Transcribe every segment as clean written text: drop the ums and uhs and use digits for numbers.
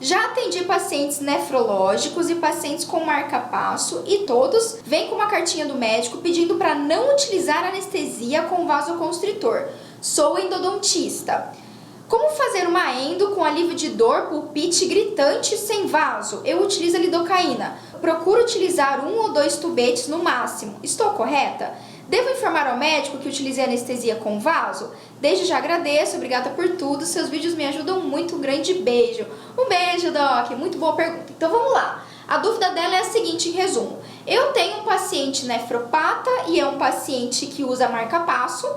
Já atendi pacientes nefrológicos e pacientes com marca-passo e todos vêm com uma cartinha do médico pedindo para não utilizar anestesia com vasoconstritor. Sou endodontista. Como fazer uma endo com alívio de dor, pulpite gritante sem vaso? Eu utilizo a lidocaína. Procuro utilizar 1 ou 2 tubetes no máximo. Estou correta? Devo informar ao médico que utilizei anestesia com vaso? Desde já agradeço, obrigada por tudo. Seus vídeos me ajudam muito. Um grande beijo. Um beijo, Doc. Muito boa pergunta. Então vamos lá. A dúvida dela é a seguinte, em resumo. Eu tenho um paciente nefropata e é um paciente que usa marca-passo.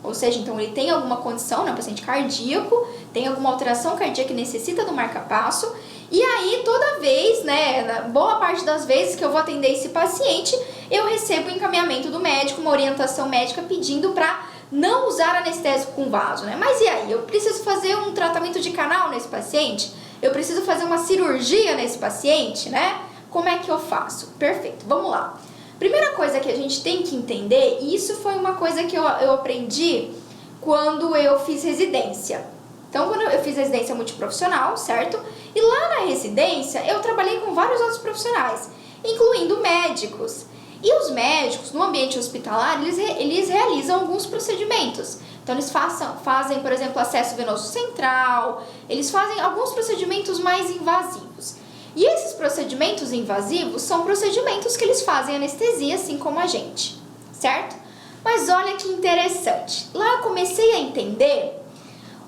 Ou seja, então ele tem alguma condição, né, um paciente cardíaco, tem alguma alteração cardíaca que necessita do marca-passo. E aí, toda vez, né, boa parte das vezes que eu vou atender esse paciente, eu recebo o encaminhamento do médico, uma orientação médica pedindo para não usar anestésico com vaso, né? Mas e aí, eu preciso fazer um tratamento de canal nesse paciente? Eu preciso fazer uma cirurgia nesse paciente, né? Como é que eu faço? Perfeito, vamos lá. Primeira coisa que a gente tem que entender, e isso foi uma coisa que eu aprendi quando eu fiz residência. Então, quando eu fiz residência multiprofissional, certo? E lá na residência, eu trabalhei com vários outros profissionais, incluindo médicos. E os médicos, no ambiente hospitalar, eles realizam alguns procedimentos. Então, eles fazem, por exemplo, acesso venoso central, eles fazem alguns procedimentos mais invasivos. E esses procedimentos invasivos são procedimentos que eles fazem anestesia, assim como a gente, certo? Mas olha que interessante. Lá eu comecei a entender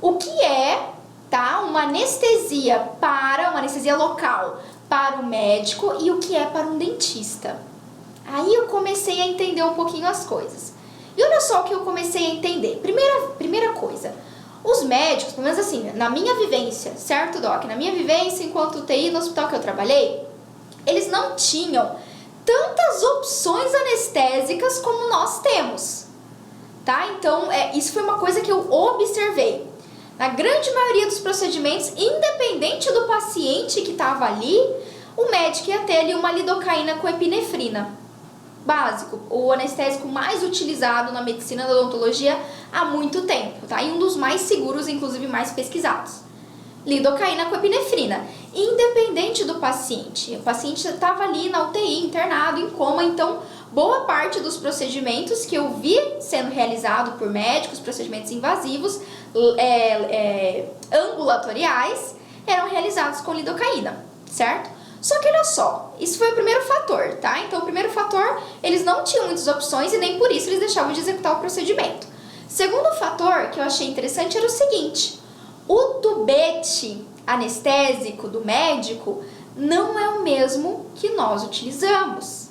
o que é, tá, uma anestesia local para o médico e o que é para um dentista. Aí eu comecei a entender um pouquinho as coisas. E olha só o que eu comecei a entender. Primeira coisa, os médicos, pelo menos assim, na minha vivência, certo, Doc? Na minha vivência enquanto UTI no hospital que eu trabalhei, eles não tinham tantas opções anestésicas como nós temos, tá? Então, isso foi uma coisa que eu observei. Na grande maioria dos procedimentos, independente do paciente que estava ali, o médico ia ter ali uma lidocaína com epinefrina. Básico, o anestésico mais utilizado na medicina da odontologia há muito tempo, tá? E um dos mais seguros, inclusive mais pesquisados. Lidocaína com epinefrina, independente do paciente. O paciente estava ali na UTI, internado, em coma, então boa parte dos procedimentos que eu vi sendo realizado por médicos, procedimentos invasivos, ambulatoriais, eram realizados com lidocaína, certo? Só que olha só, isso foi o primeiro fator, tá? Então, o primeiro fator, eles não tinham muitas opções e nem por isso eles deixavam de executar o procedimento. Segundo fator que eu achei interessante era o seguinte: o tubete anestésico do médico não é o mesmo que nós utilizamos,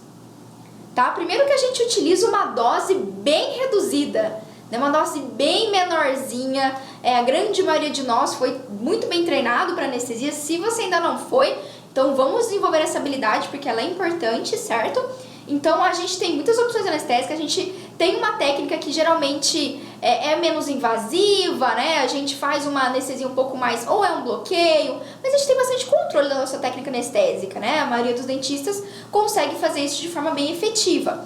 tá? Primeiro que a gente utiliza uma dose bem reduzida, né? Uma dose bem menorzinha. A grande maioria de nós foi muito bem treinado para anestesia. Se você ainda não foi, então vamos desenvolver essa habilidade porque ela é importante, certo? Então a gente tem muitas opções anestésicas, a gente tem uma técnica que geralmente é menos invasiva, né? A gente faz uma anestesia um pouco mais, ou é um bloqueio, mas a gente tem bastante controle da nossa técnica anestésica, né? A maioria dos dentistas consegue fazer isso de forma bem efetiva.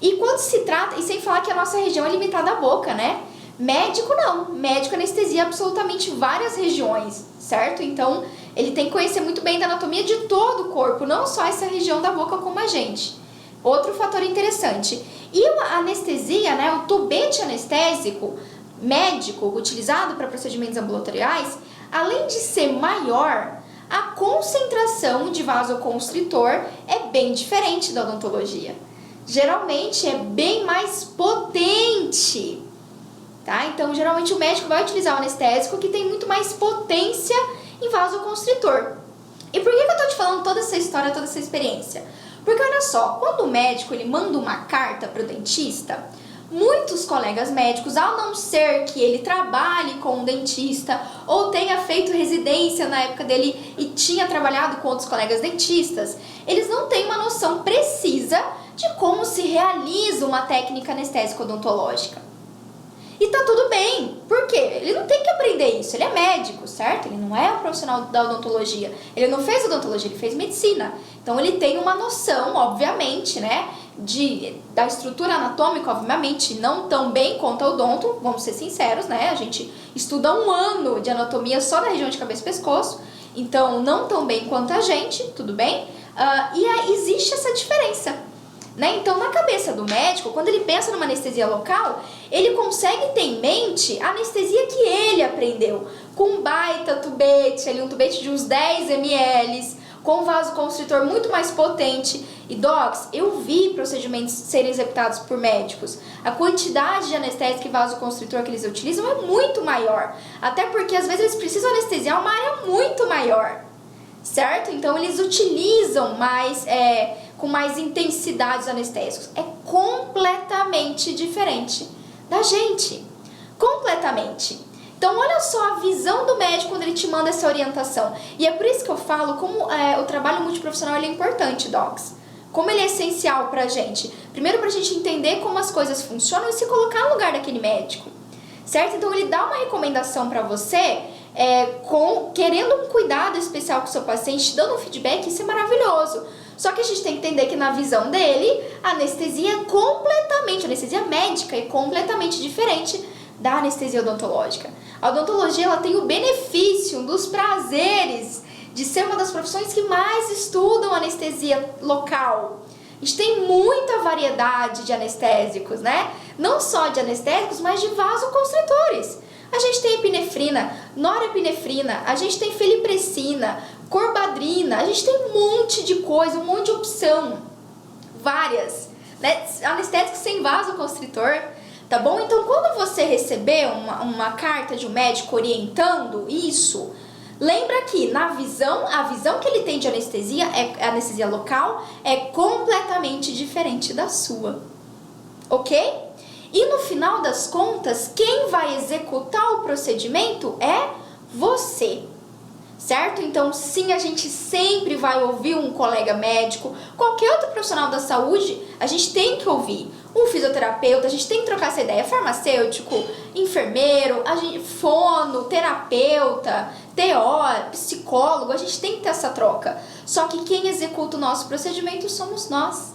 E quando se trata, e sem falar que a nossa região é limitada à boca, né? Médico não, médico anestesia absolutamente várias regiões, certo? Então ele tem que conhecer muito bem da anatomia de todo o corpo, não só essa região da boca como a gente. Outro fator interessante. E a anestesia, né, o tubete anestésico médico utilizado para procedimentos ambulatoriais, além de ser maior, a concentração de vasoconstritor é bem diferente da odontologia. Geralmente é bem mais potente, tá? Então, geralmente o médico vai utilizar o anestésico que tem muito mais potência em vasoconstritor. E por que eu tô te falando toda essa história, toda essa experiência? Porque olha só, quando o médico ele manda uma carta para o dentista, muitos colegas médicos, ao não ser que ele trabalhe com um dentista ou tenha feito residência na época dele e tinha trabalhado com outros colegas dentistas, eles não têm uma noção precisa de como se realiza uma técnica anestésica odontológica. E tá tudo bem, por quê? Ele não tem que aprender isso, ele é médico, certo? Ele não é um profissional da odontologia, ele não fez odontologia, ele fez medicina. Então ele tem uma noção, obviamente, né, da estrutura anatômica, obviamente, não tão bem quanto a odonto, vamos ser sinceros, né? A gente estuda 1 ano de anatomia só na região de cabeça e pescoço, então não tão bem quanto a gente, tudo bem? E aí existe essa diferença, né? Então, na cabeça do médico, quando ele pensa numa anestesia local, ele consegue ter em mente a anestesia que ele aprendeu, com um baita tubete, ali um tubete de uns 10 ml, com um vasoconstritor muito mais potente. E docs, eu vi procedimentos serem executados por médicos. A quantidade de anestésico e vasoconstritor que eles utilizam é muito maior. Até porque às vezes eles precisam anestesiar uma área muito maior, certo? Então eles utilizam mais, com mais intensidade os anestésicos. É completamente diferente da gente. Completamente. Então, olha só a visão do médico quando ele te manda essa orientação. E é por isso que eu falo como o trabalho multiprofissional ele é importante, docs. Como ele é essencial pra gente. Primeiro, pra gente entender como as coisas funcionam e se colocar no lugar daquele médico, certo? Então, ele dá uma recomendação pra você, querendo um cuidado especial com o seu paciente, dando um feedback, isso é maravilhoso. Só que a gente tem que entender que na visão dele, a anestesia a anestesia médica é completamente diferente da anestesia odontológica. A odontologia ela tem o benefício dos prazeres de ser uma das profissões que mais estudam anestesia local. A gente tem muita variedade de anestésicos, né? Não só de anestésicos, mas de vasoconstritores. A gente tem epinefrina, norepinefrina, a gente tem felipressina, corbadrina, a gente tem um monte de coisa, um monte de opção, várias, né? Anestésicos sem vasoconstritor. Tá bom? Então, quando você receber uma carta de um médico orientando isso, lembra que a visão que ele tem de anestesia, a anestesia local, é completamente diferente da sua. Ok? E no final das contas, quem vai executar o procedimento é você. Certo? Então, sim, a gente sempre vai ouvir um colega médico, qualquer outro profissional da saúde, a gente tem que ouvir. Um fisioterapeuta, a gente tem que trocar essa ideia, farmacêutico, enfermeiro, fono, terapeuta, TO, psicólogo, a gente tem que ter essa troca. Só que quem executa o nosso procedimento somos nós.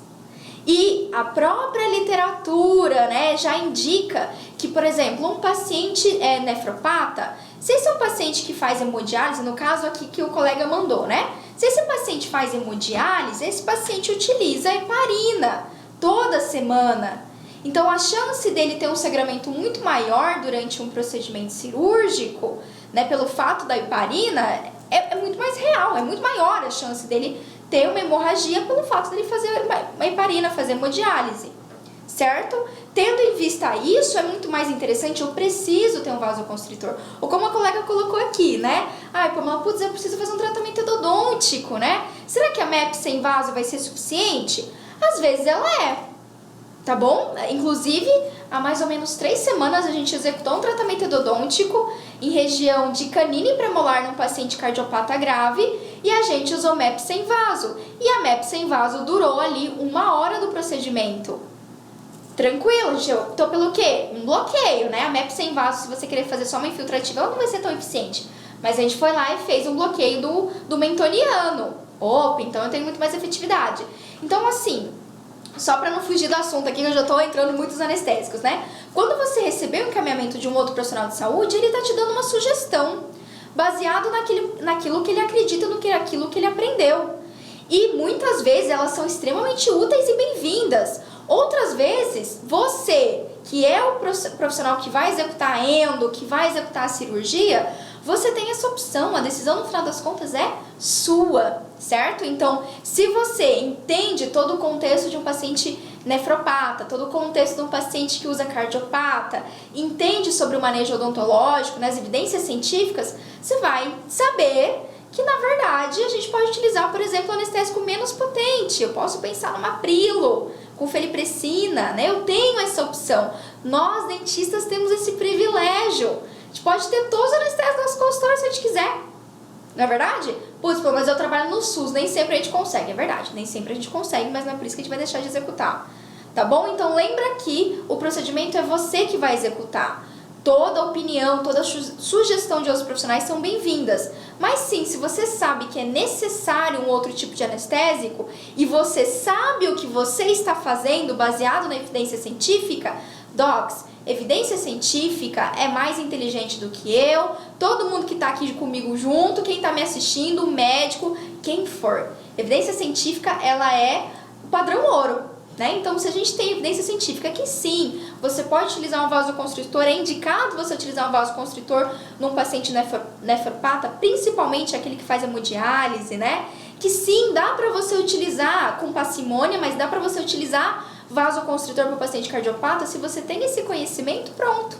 E a própria literatura, né, já indica que, por exemplo, um paciente nefropata, se esse é um paciente que faz hemodiálise, no caso aqui que o colega mandou, né? Se esse paciente faz hemodiálise, esse paciente utiliza a heparina toda semana. Então, a chance dele ter um sangramento muito maior durante um procedimento cirúrgico, né, pelo fato da heparina, é muito mais real, é muito maior a chance dele ter uma hemorragia pelo fato dele fazer uma heparina, fazer hemodiálise, certo? Tendo em vista isso, é muito mais interessante, eu preciso ter um vasoconstritor. Ou como a colega colocou aqui, né? Pamela, putz, eu preciso fazer um tratamento endodôntico, né? Será que a MEP sem vaso vai ser suficiente? Às vezes ela é, tá bom? Inclusive, há mais ou menos 3 semanas a gente executou um tratamento endodôntico em região de canina e premolar num paciente cardiopata grave e a gente usou MEP sem vaso. E a MEP sem vaso durou ali 1 hora do procedimento. Tranquilo, gente, eu tô pelo quê? Um bloqueio, né? A MEP sem vaso, se você querer fazer só uma infiltrativa, ela não vai ser tão eficiente. Mas a gente foi lá e fez um bloqueio do mentoniano. Opa, então eu tenho muito mais efetividade. Então, assim, só para não fugir do assunto aqui, que eu já tô entrando em muitos anestésicos, né? Quando você receber o encaminhamento de um outro profissional de saúde, ele tá te dando uma sugestão, baseado naquilo que ele acredita, naquilo que ele aprendeu. E muitas vezes elas são extremamente úteis e bem-vindas. Outras vezes, você, que é o profissional que vai executar a endo, que vai executar a cirurgia, você tem essa opção, a decisão no final das contas é sua, certo? Então, se você entende todo o contexto de um paciente nefropata, todo o contexto de um paciente que usa cardiopata, entende sobre o manejo odontológico, nas evidências científicas, você vai saber que, na verdade, a gente pode utilizar, por exemplo, um anestésico menos potente. Eu posso pensar numa Prilo, com felipressina, né? Eu tenho essa opção. Nós, dentistas, temos esse privilégio. A gente pode ter todos os anestésicos no nosso consultório se a gente quiser. Não é verdade? Putz, mas eu trabalho no SUS, nem sempre a gente consegue. É verdade, nem sempre a gente consegue, mas não é por isso que a gente vai deixar de executar. Tá bom? Então lembra que o procedimento é você que vai executar. Toda opinião, toda sugestão de outros profissionais são bem-vindas. Mas sim, se você sabe que é necessário um outro tipo de anestésico e você sabe o que você está fazendo baseado na evidência científica, docs, Evidência científica é mais inteligente do que eu, todo mundo que está aqui comigo junto, quem está me assistindo, o médico, quem for. Evidência científica, ela é o padrão ouro, né? Então, se a gente tem evidência científica que sim, você pode utilizar um vasoconstritor, é indicado você utilizar um vasoconstritor num paciente nefropata, principalmente aquele que faz hemodiálise, né? Que sim, dá para você utilizar com parcimônia, mas dá para você utilizar vasoconstritor para o paciente cardiopata se você tem esse conhecimento, pronto,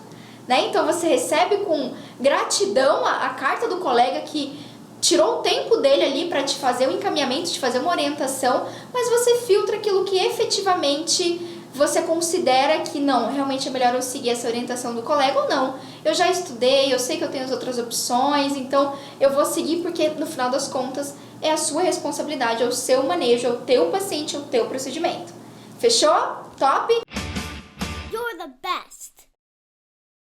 né? Então você recebe com gratidão a carta do colega que tirou o tempo dele ali para te fazer o encaminhamento, te fazer uma orientação, mas você filtra aquilo que efetivamente você considera que não, realmente é melhor eu seguir essa orientação do colega ou não. Eu já estudei, eu sei que eu tenho as outras opções, então eu vou seguir porque no final das contas é a sua responsabilidade, é o seu manejo, é o teu paciente, é o teu procedimento. Fechou? Top?